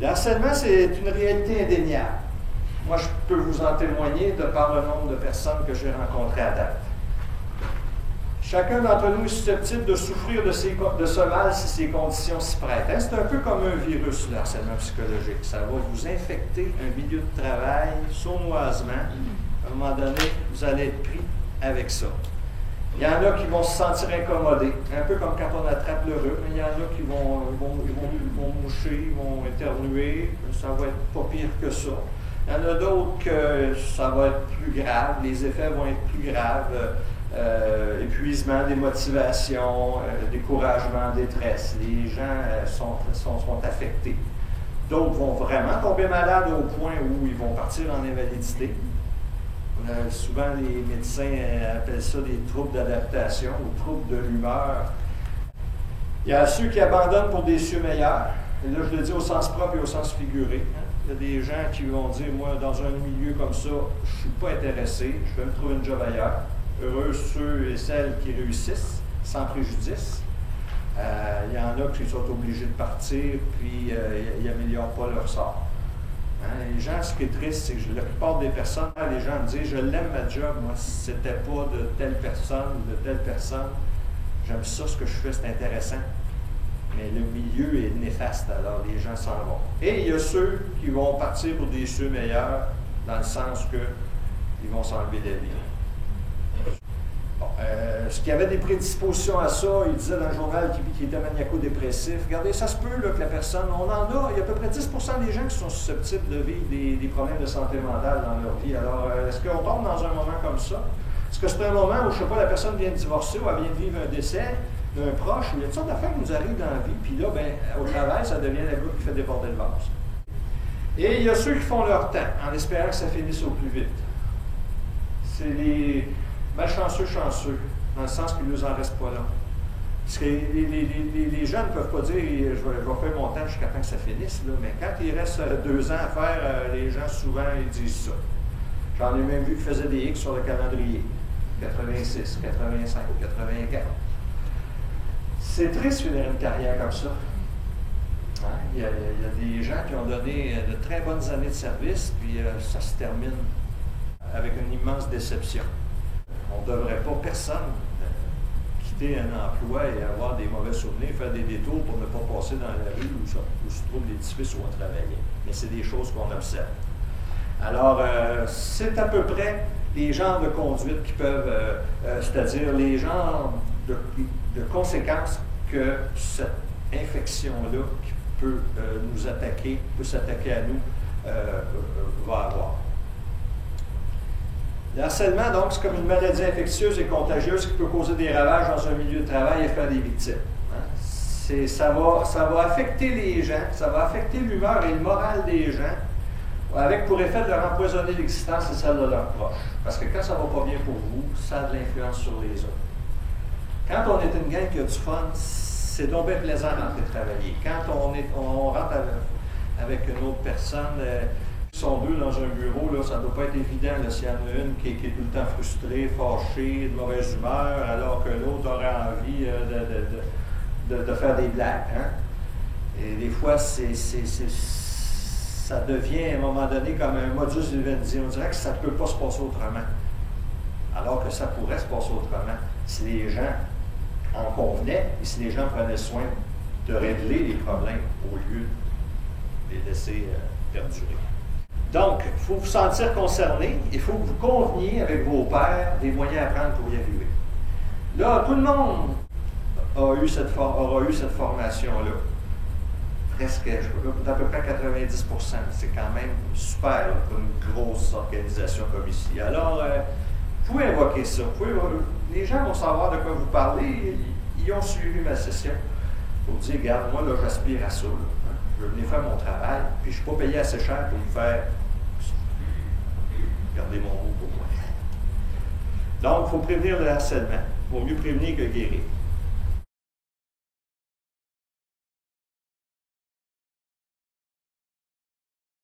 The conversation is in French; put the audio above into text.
Le harcèlement, c'est une réalité indéniable. Moi, je peux vous en témoigner de par le nombre de personnes que j'ai rencontrées à date. Chacun d'entre nous est susceptible de souffrir de ce mal si ses conditions s'y prêtent. Hein? C'est un peu comme un virus, le harcèlement psychologique. Ça va vous infecter un milieu de travail sournoisement. À un moment donné, vous allez être pris avec ça. Il y en a qui vont se sentir incommodés, un peu comme quand on attrape le rhume. Il y en a qui vont moucher, ils vont éternuer. Ça va être pas pire que ça. Il y en a d'autres que ça va être plus grave, les effets vont être plus graves. Épuisement, démotivation, découragement, détresse. Les gens sont affectés. D'autres vont vraiment tomber malades au point où ils vont partir en invalidité. Souvent, les médecins appellent ça des troubles d'adaptation ou troubles de l'humeur. Il y a ceux qui abandonnent pour des cieux meilleurs. Et là, je le dis au sens propre et au sens figuré. Il y a des gens qui vont dire, moi, dans un milieu comme ça, je ne suis pas intéressé, je vais me trouver une job ailleurs. Heureux ceux et celles qui réussissent, sans préjudice. Il y en a qui sont obligés de partir, puis ils n'améliorent pas leur sort. Hein? Les gens, ce qui est triste, c'est que la plupart des personnes, les gens me disent, je l'aime ma job, moi, si c'était pas de telle personne ou de telle personne, j'aime ça, ce que je fais, c'est intéressant. Mais le milieu est néfaste, alors les gens s'en vont. Et il y a ceux qui vont partir pour des cieux meilleurs, dans le sens qu'ils vont s'enlever la vie. Ce qui avait des prédispositions à ça, il disait dans le journal qui était maniaco-dépressif. Regardez, ça se peut là, que la personne, il y a à peu près 10% des gens qui sont susceptibles de vivre des problèmes de santé mentale dans leur vie. Alors, est-ce qu'on tombe dans un moment comme ça? Est-ce que c'est un moment où, je ne sais pas, la personne vient de divorcer ou elle vient de vivre un décès d'un proche? Il y a toutes sortes d'affaires qui nous arrivent dans la vie, puis là, au travail, ça devient la goutte qui fait déborder le vase. Et il y a ceux qui font leur temps, en espérant que ça finisse au plus vite. C'est les chanceux, dans le sens qu'il ne nous en reste pas là. Parce que les gens ne peuvent pas dire je vais faire mon temps jusqu'à temps que ça finisse, là. Mais quand il reste 2 ans à faire, les gens souvent ils disent ça. J'en ai même vu qui faisaient des X sur le calendrier. 86, 85, 84. C'est triste de finir une carrière comme ça. Hein? Il y a des gens qui ont donné de très bonnes années de service, puis ça se termine avec une immense déception. On ne devrait pas, personne, quitter un emploi et avoir des mauvais souvenirs, faire des détours pour ne pas passer dans la rue où se trouve l'édifice où on travaillait. Mais c'est des choses qu'on observe. Alors, c'est à peu près les genres de conduite qui peuvent, c'est-à-dire les genres de conséquences que cette infection-là qui peut nous attaquer, peut s'attaquer à nous, va avoir. Le harcèlement, donc, c'est comme une maladie infectieuse et contagieuse qui peut causer des ravages dans un milieu de travail et faire des victimes. Hein? Ça va affecter les gens, ça va affecter l'humeur et le moral des gens, avec pour effet de leur empoisonner l'existence et celle de leurs proches. Parce que quand ça ne va pas bien pour vous, ça a de l'influence sur les autres. Quand on est une gang qui a du fun, c'est donc bien plaisant de rentrer travailler. Quand on rentre avec une autre personne, ils sont 2 dans un bureau, là, ça ne doit pas être évident s'il y en a une qui est tout le temps frustrée, fâchée, de mauvaise humeur, alors que l'autre aurait envie de faire des blagues. Hein? Et des fois, ça devient à un moment donné comme un modus vivendi. On dirait que ça ne peut pas se passer autrement. Alors que ça pourrait se passer autrement si les gens en convenaient et si les gens prenaient soin de régler les problèmes au lieu de les laisser perdurer. Donc, il faut vous sentir concerné, il faut que vous conveniez avec vos pairs des moyens à prendre pour y arriver. Là, tout le monde aura eu cette formation-là. Presque, à peu près 90%. C'est quand même super là, pour une grosse organisation comme ici. Alors, vous pouvez invoquer ça. Les gens vont savoir de quoi vous parlez. Ils ont suivi ma session. Il faut dire, regarde, moi, là, j'aspire à ça. Là. Je veux venir faire mon travail, puis je ne suis pas payé assez cher pour me faire garder mon mot pour moi. Donc, il faut prévenir le harcèlement. Il vaut mieux prévenir que guérir.